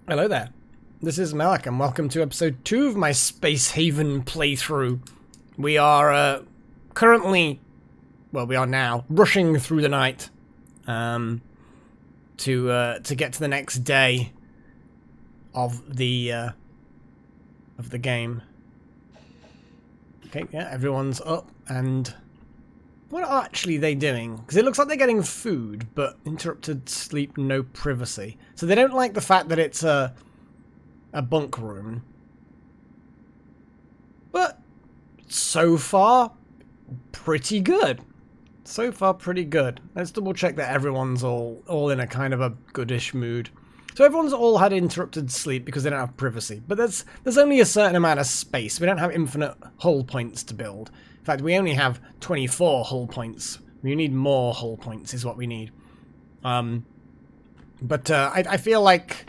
Hello there. This is Malak, and welcome to episode 2 of my Space Haven playthrough. We are currently, well, we are now rushing through the night to get to the next day of the game. Okay, yeah, everyone's up, and what are actually they doing? Because it looks like they're getting food, but interrupted sleep, no privacy. So they don't like the fact that it's a bunk room. But so far, pretty good. So far, pretty good. Let's double check that everyone's all in a kind of a goodish mood. So everyone's all had interrupted sleep because they don't have privacy. But there's only a certain amount of space. We don't have infinite hull points to build. In fact, we only have 24 hull points. We need more hull points is what we need. But I feel like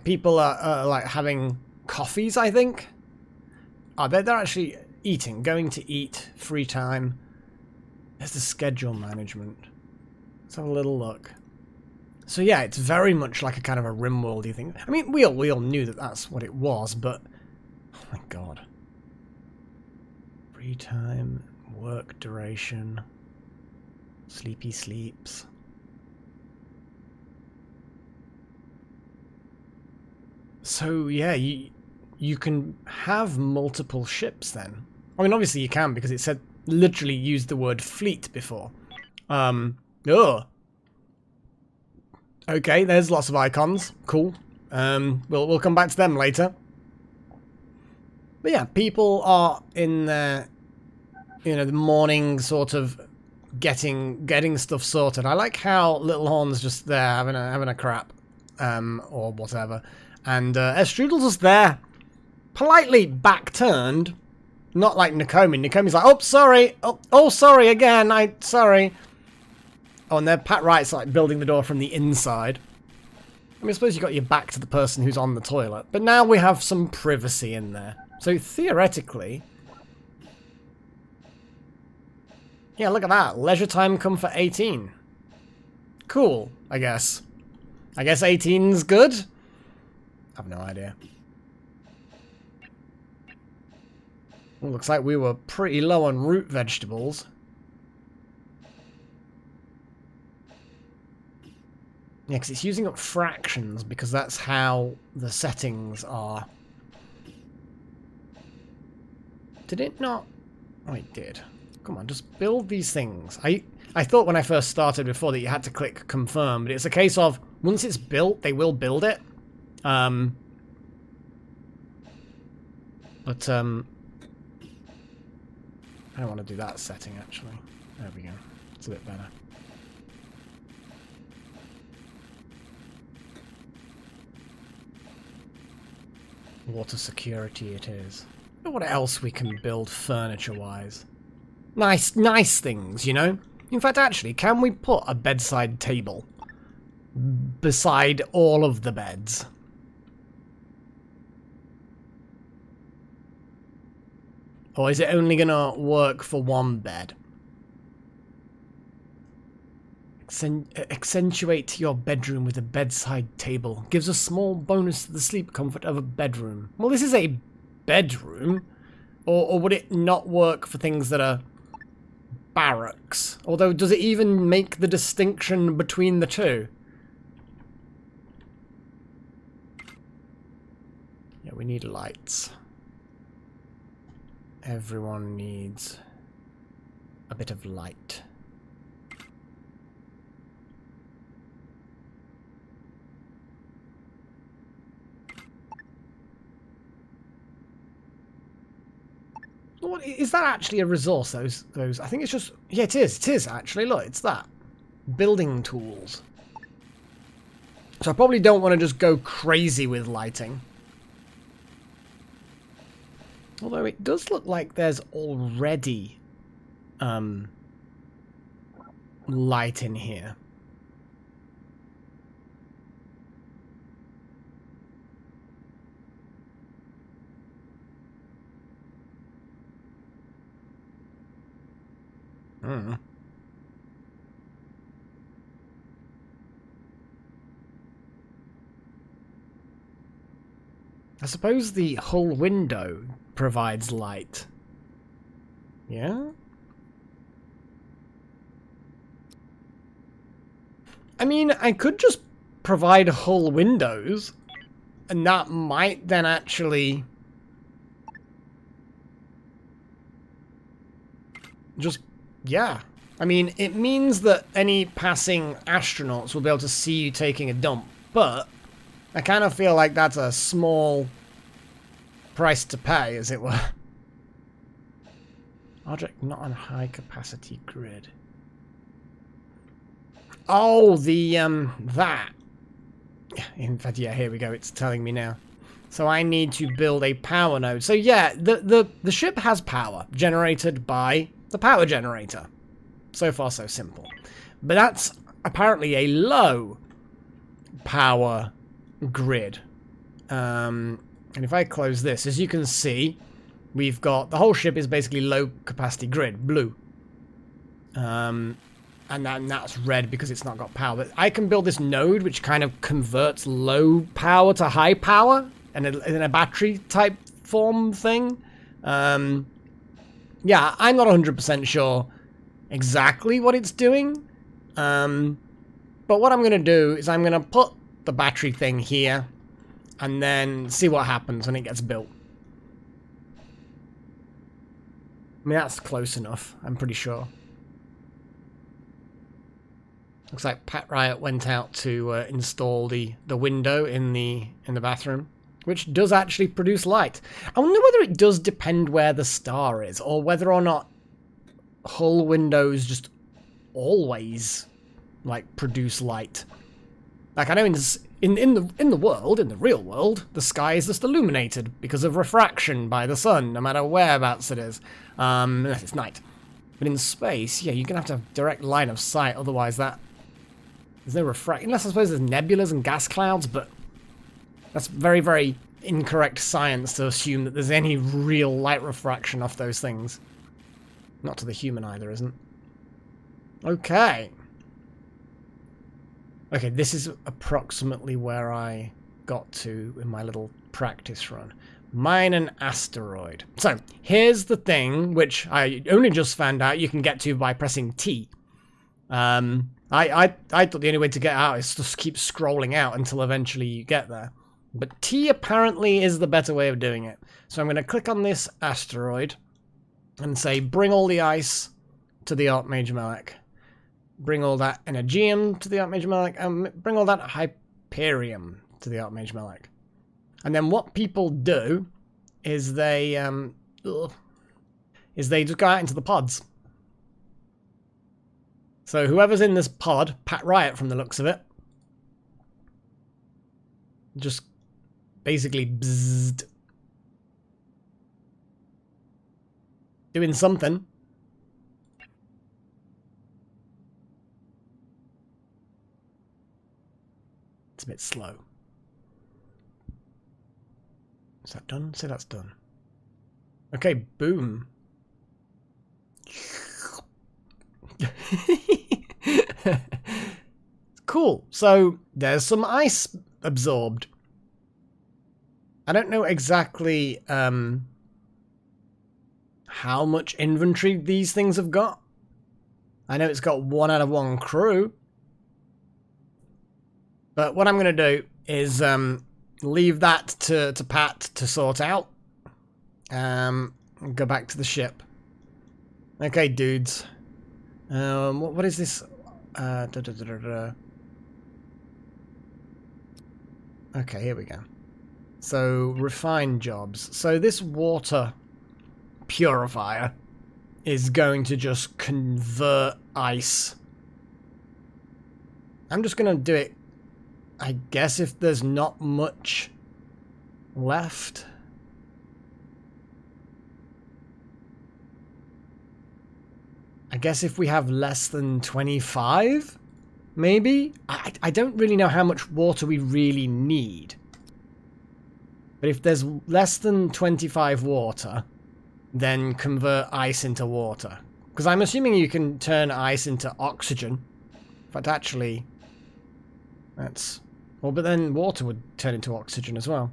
people are like having coffees, I think. Oh, they're actually eating, going to eat, free time. There's the schedule management. Let's have a little look. So yeah, it's very much like a kind of a Rimworld-y thing. I mean, we all knew that that's what it was, but oh my god. Free time, work duration, sleepy sleeps. So yeah, you can have multiple ships then. I mean, obviously you can because it said literally used the word fleet before. Ugh. Okay, there's lots of icons. Cool. We'll come back to them later. But yeah, people are in their, the morning sort of getting stuff sorted. I like how Little Horn's just there having a crap, or whatever, and Estrudel's just there, politely back turned, not like Nakomi. Nakomi's like, oh sorry, oh sorry again, sorry. Oh, and then Pat Wright's like building the door from the inside. I mean, I suppose you got your back to the person who's on the toilet, but now we have some privacy in there. So theoretically, yeah, look at that. Leisure time comfort 18. Cool, I guess. I guess 18's good? I have no idea. Well, looks like we were pretty low on root vegetables. Yeah, because it's using up fractions, because that's how the settings are. Did it not? Oh, it did. Come on, just build these things. I thought when I first started before that you had to click confirm, but it's a case of, once it's built, they will build it. But, I don't want to do that setting, actually. There we go. It's a bit better. Water security it is. I wonder what else we can build furniture-wise. Nice things, you know? In fact, actually, can we put a bedside table beside all of the beds? Or is it only gonna work for one bed? Accentuate your bedroom with a bedside table. Gives a small bonus to the sleep comfort of a bedroom. Well, this is a bedroom. Or would it not work for things that are barracks? Although, does it even make the distinction between the two? Yeah, we need lights. Everyone needs a bit of light. What is that actually a resource? Those I think it's just, yeah, it is actually. Look, it's that building tools. So I probably don't want to just go crazy with lighting. Although it does look like there's already light in here. I suppose the hull window provides light. Yeah? I mean, I could just provide hull windows, and that might then actually just, yeah. I mean, it means that any passing astronauts will be able to see you taking a dump, but I kind of feel like that's a small price to pay, as it were. Object not on high capacity grid. Oh, the, that. In fact, yeah, here we go. It's telling me now. So I need to build a power node. So yeah, the ship has power generated by the power generator. So far, so simple. But that's apparently a low power grid. And if I close this, as you can see, we've got the whole ship is basically low capacity grid, blue. And that's red because it's not got power. But I can build this node which kind of converts low power to high power in a battery type form thing. Yeah, I'm not 100% sure exactly what it's doing. But what I'm going to do is I'm going to put the battery thing here and then see what happens when it gets built. I mean, that's close enough, I'm pretty sure. Looks like Pat Riot went out to install the window in the bathroom, which does actually produce light. I wonder whether it does depend where the star is, or whether or not hull windows just always like produce light. Like I know in the world, in the real world, the sky is just illuminated because of refraction by the sun, no matter whereabouts it is, unless it's night. But in space, yeah, you're gonna have to have direct line of sight, otherwise there's no refraction, unless I suppose there's nebulas and gas clouds, but that's very, very incorrect science to assume that there's any real light refraction off those things. Not to the human either, isn't? Okay. Okay, this is approximately where I got to in my little practice run. Mine an asteroid. So, here's the thing, which I only just found out you can get to by pressing T. I thought the only way to get out is to just keep scrolling out until eventually you get there. But T apparently is the better way of doing it. So I'm going to click on this asteroid and say, bring all the ice to the Archmage Melech. Bring all that Energium to the Archmage Melech, and bring all that Hyperium to the Archmage Melech. And then what people do is they just go out into the pods. So whoever's in this pod, Pat Riot from the looks of it, just basically bzzzt, doing something. It's a bit slow. Is that done? Say that's done. Okay, boom. Cool. So there's some ice absorbed. I don't know exactly how much inventory these things have got. I know it's got 1 out of 1 crew. But what I'm going to do is leave that to Pat to sort out. Go back to the ship. Okay, dudes. What is this? Okay, here we go. So, refine jobs. So this water purifier is going to just convert ice. I'm just going to do it, I guess, if there's not much left. I guess if we have less than 25, maybe? I don't really know how much water we really need. But if there's less than 25 water, then convert ice into water. Because I'm assuming you can turn ice into oxygen. In fact, actually, that's... Well, but then water would turn into oxygen as well.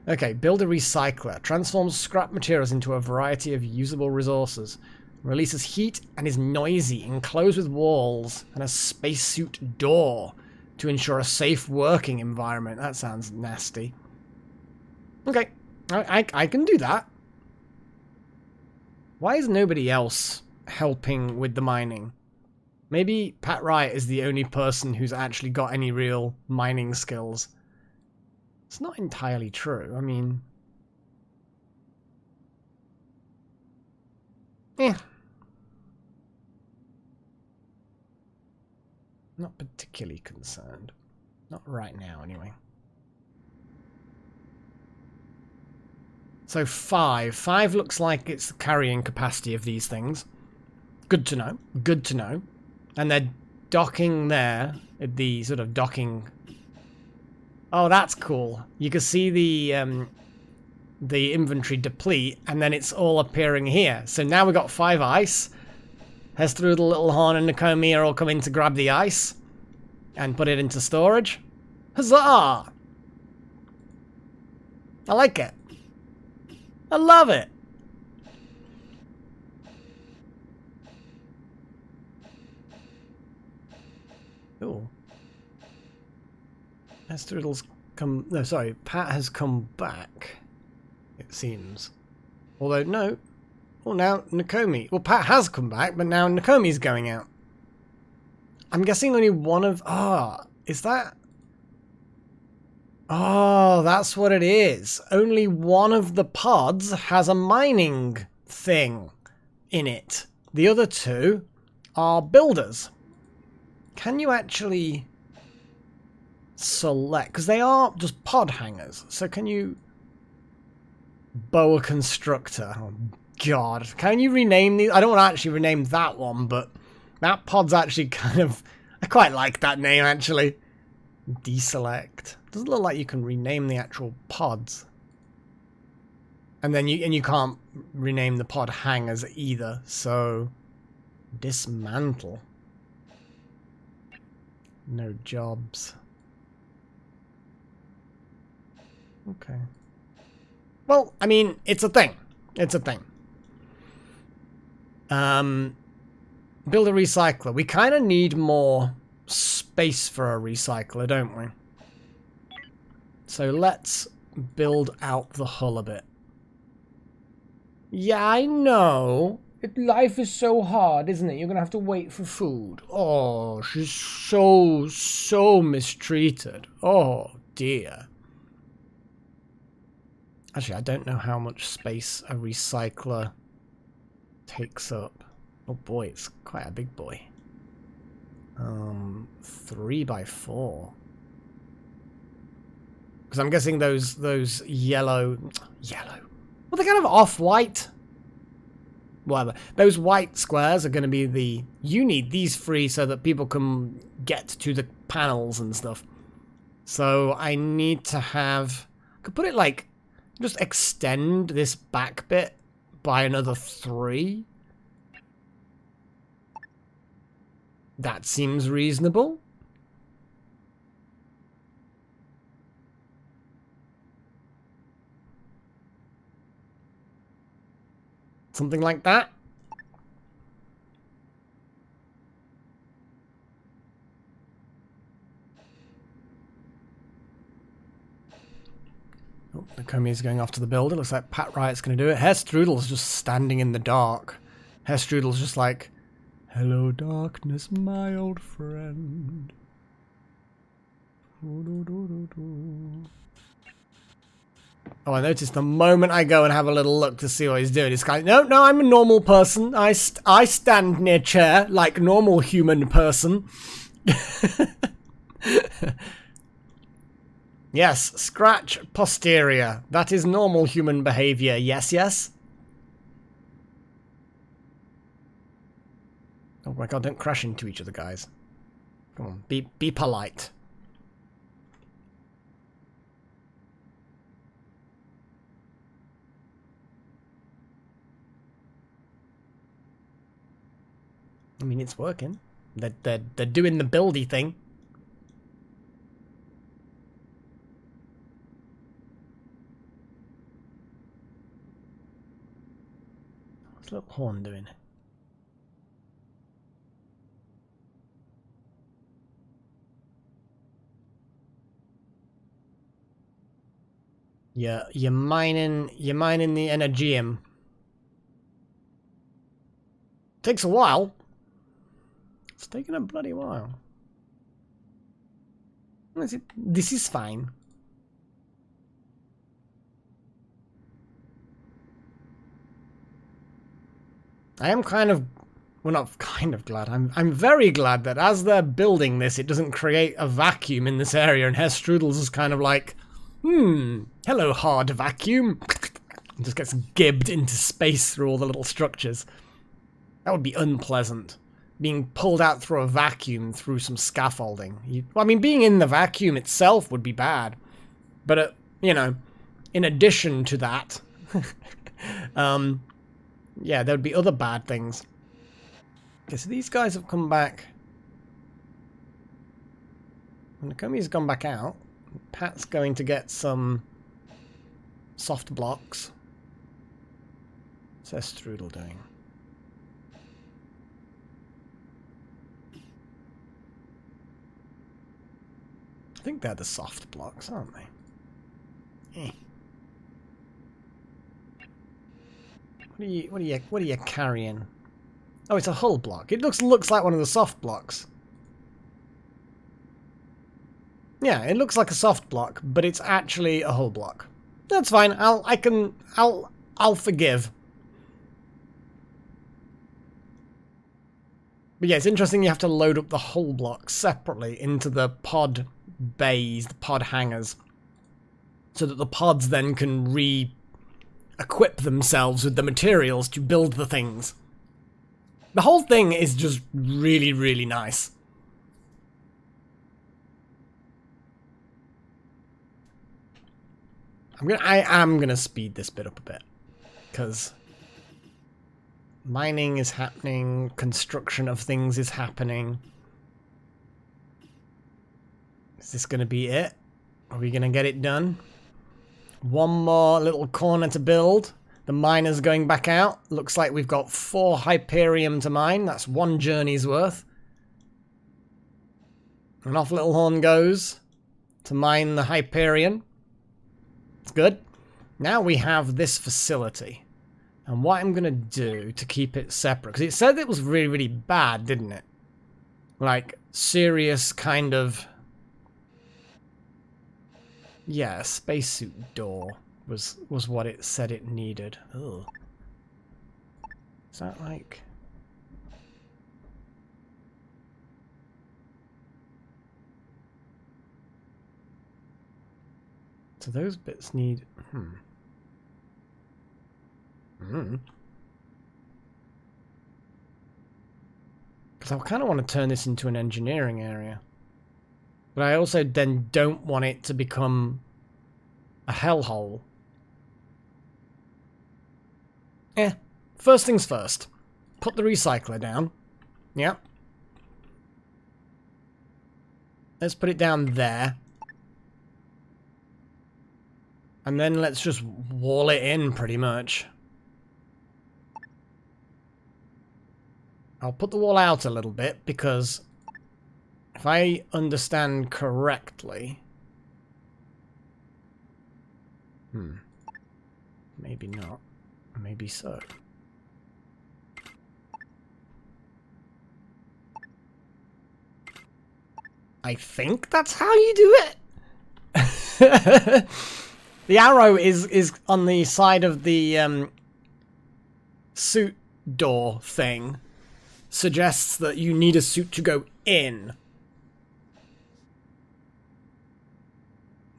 Okay, build a recycler. Transforms scrap materials into a variety of usable resources. Releases heat and is noisy. Enclosed with walls and a spacesuit door to ensure a safe working environment. That sounds nasty. Okay, I can do that. Why is nobody else helping with the mining? Maybe Pat Wright is the only person who's actually got any real mining skills. It's not entirely true. I mean... Not particularly concerned. Not right now, anyway. So 5. 5 looks like it's the carrying capacity of these things. Good to know. Good to know. And they're docking there at the sort of docking. Oh, that's cool. You can see the inventory deplete, and then it's all appearing here. So now we've got 5 ice. Hestrudel, Little Horn, and Nakomi are all coming to grab the ice and put it into storage. Huzzah! I like it. I love it. Ooh. Hestrudel's come... No, sorry. Pat has come back, it seems. Although, no. Well, now Nakomi. Well, Pat has come back, but now Nakomi's going out. I'm guessing only one of... Ah, is that... Oh, that's what it is. Only one of the pods has a mining thing in it. The other 2 are builders. Can you actually select? Because they are just pod hangers. So can you... Boa constructor. Oh, God. Can you rename these? I don't want to actually rename that one, but that pod's actually kind of... I quite like that name, actually. Deselect. Doesn't look like you can rename the actual pods. And then you can't rename the pod hangers either, so... Dismantle. No jobs. Okay. Well, I mean, it's a thing. It's a thing. Build a recycler. We kind of need more space for a recycler, don't we? So let's build out the hull a bit. Yeah, I know. Life is so hard, isn't it? You're going to have to wait for food. Oh, she's so mistreated. Oh, dear. Actually, I don't know how much space a recycler takes up. Oh boy, it's quite a big boy. 3 by 4. Because I'm guessing those yellow. Well, they're kind of off-white. Whatever. Those white squares are going to be the... You need these 3 so that people can get to the panels and stuff. So I need to have... I could put it like... Just extend this back bit by another 3. That seems reasonable. Something like that. Oh, Nakomi's going off to the builder. Looks like Pat Riot's going to do it. Herstrudel's just standing in the dark. Herstrudel's just like, hello, darkness, my old friend. Oh, I noticed the moment I go and have a little look to see what he's doing, it's like, no, I'm a normal person. I stand near chair like normal human person. Yes, scratch posterior. That is normal human behavior. Yes, yes. Oh my god, don't crash into each other, guys. Come on, be polite. I mean, it's working. They're doing the buildy thing. little horn doing? Yeah, you're mining the Energium. Takes a while. It's taking a bloody while. This is fine. I am kind of, well, not kind of glad. I'm very glad that as they're building this, it doesn't create a vacuum in this area, and Herr Strudel's is kind of like, hello, hard vacuum. And just gets gibbed into space through all the little structures. That would be unpleasant. Being pulled out through a vacuum through some scaffolding. Well, I mean, being in the vacuum itself would be bad. But, you know, in addition to that, yeah, there would be other bad things. Okay, so these guys have come back. And Nakomi's gone back out. Pat's going to get some soft blocks. What's Strudel doing? I think they're the soft blocks, aren't they? What are you carrying? Oh, it's a hull block. It looks like one of the soft blocks. Yeah, it looks like a soft block, but it's actually a hull block. That's fine. I'll forgive. But yeah, it's interesting you have to load up the hull blocks separately into the pod bays, the pod hangars, so that the pods then can re-equip themselves with the materials to build the things. The whole thing is just really, really nice. I am gonna speed this bit up a bit, because mining is happening, construction of things is happening. Is this gonna be it? Are we gonna get it done? One more little corner to build. The miner's going back out. Looks like we've got 4 Hyperium to mine. That's 1 journey's worth. And off Little Horn goes to mine the Hyperion. It's good. Now we have this facility. And what I'm going to do to keep it separate, because it said it was really, really bad, didn't it? Like, serious kind of... Yeah, a spacesuit door was what it said it needed. Ugh. Is that like... So those bits need... Because I kind of want to turn this into an engineering area. But I also then don't want it to become a hellhole. First things first. Put the recycler down. Yeah. Let's put it down there. And then let's just wall it in, pretty much. I'll put the wall out a little bit, because if I understand correctly... Maybe not. Maybe so. I think that's how you do it. The arrow is on the side of the suit door thing. Suggests that you need a suit to go in.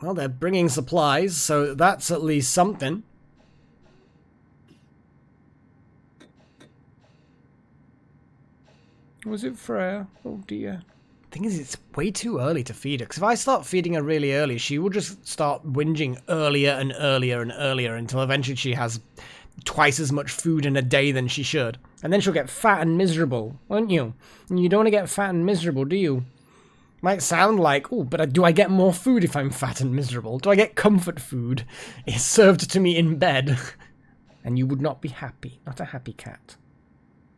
Well, they're bringing supplies, so that's at least something. Was it Freya? Oh dear. Thing is, it's way too early to feed her, because if I start feeding her really early, she will just start whinging earlier and earlier and earlier until eventually she has twice as much food in a day than she should. And then she'll get fat and miserable, won't you? And you don't want to get fat and miserable, do you? Might sound like, oh, but do I get more food if I'm fat and miserable? Do I get comfort food? It's served to me in bed. And you would not be happy. Not a happy cat.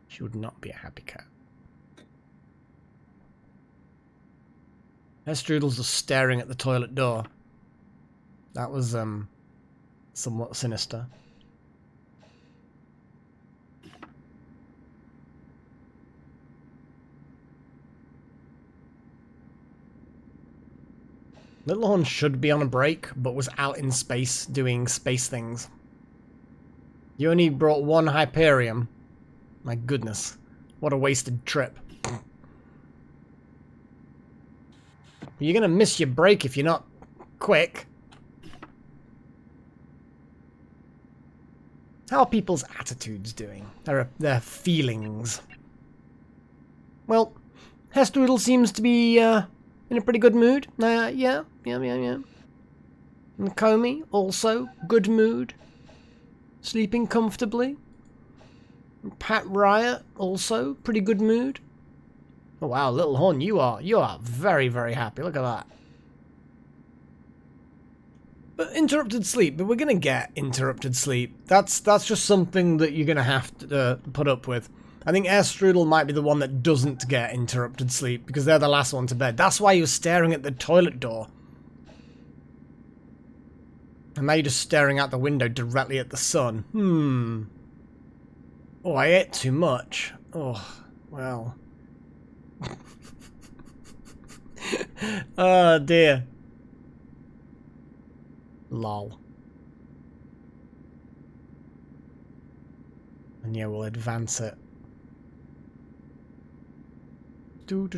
She would not be a happy cat. Her Strudels just staring at the toilet door. That was, somewhat sinister. Little Horn should be on a break, but was out in space doing space things. You only brought one Hyperium. My goodness. What a wasted trip. You're gonna miss your break if you're not quick. How are people's attitudes doing? Their feelings. Well, Hestrudel seems to be in a pretty good mood. Yeah. And Comey, also, good mood. Sleeping comfortably. And Pat Riot, also, pretty good mood. Oh wow, Little Horn, you are very, very happy. Look at that. But interrupted sleep, but we're gonna get interrupted sleep. That's just something that you're gonna have to put up with. I think Strudel might be the one that doesn't get interrupted sleep, because they're the last one to bed. That's why you're staring at the toilet door. And now you're just staring out the window directly at the sun. Oh, I ate too much. Oh, well. Oh, dear. Lol. And yeah, we'll advance it. Kind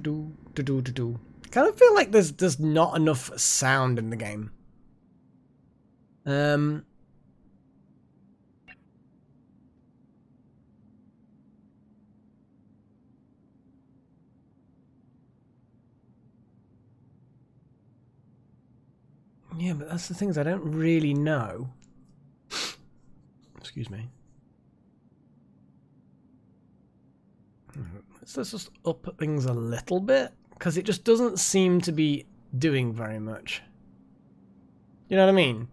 of feel like there's not enough sound in the game. Yeah, but that's the things I don't really know. Excuse me. Let's just up things a little bit, because it just doesn't seem to be doing very much. You know what I mean?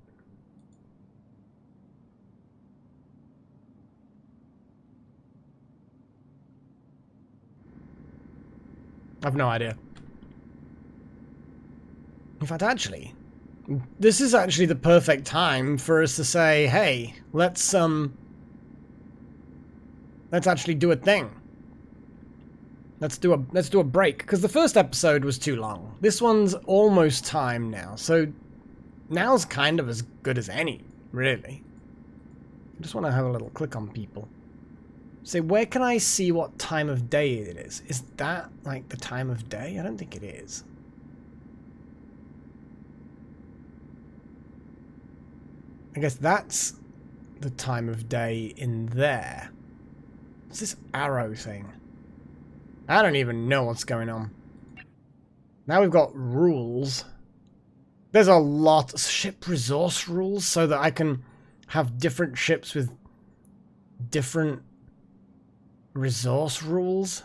I've no idea. In fact, actually, this is actually the perfect time for us to say, hey, let's actually do a thing. Let's do a break, because the first episode was too long. This one's almost time now, so now's kind of as good as any, really. I just want to have a little click on people. Say, where can I see what time of day it is? Is that, like, the time of day? I don't think it is. I guess that's the time of day in there. What's this arrow thing? I don't even know what's going on. Now we've got rules. There's a lot of ship resource rules so that I can have different ships with different resource rules.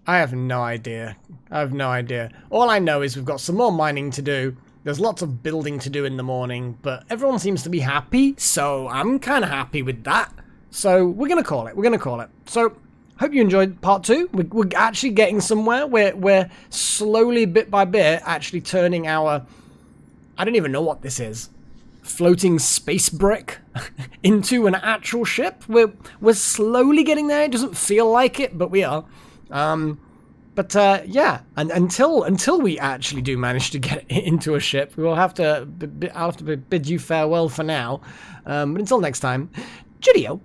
I have no idea. I have no idea. All I know is we've got some more mining to do. There's lots of building to do in the morning, but everyone seems to be happy, so I'm kind of happy with that. So we're going to call it. We're going to call it. So hope you enjoyed part 2. We're actually getting somewhere. We're slowly, bit by bit, actually turning our... I don't even know what this is. Floating space brick into an actual ship. We're slowly getting there. It doesn't feel like it, but we are. Yeah, and until we actually do manage to get into a ship, I'll have to bid you farewell for now. But until next time, cheerio.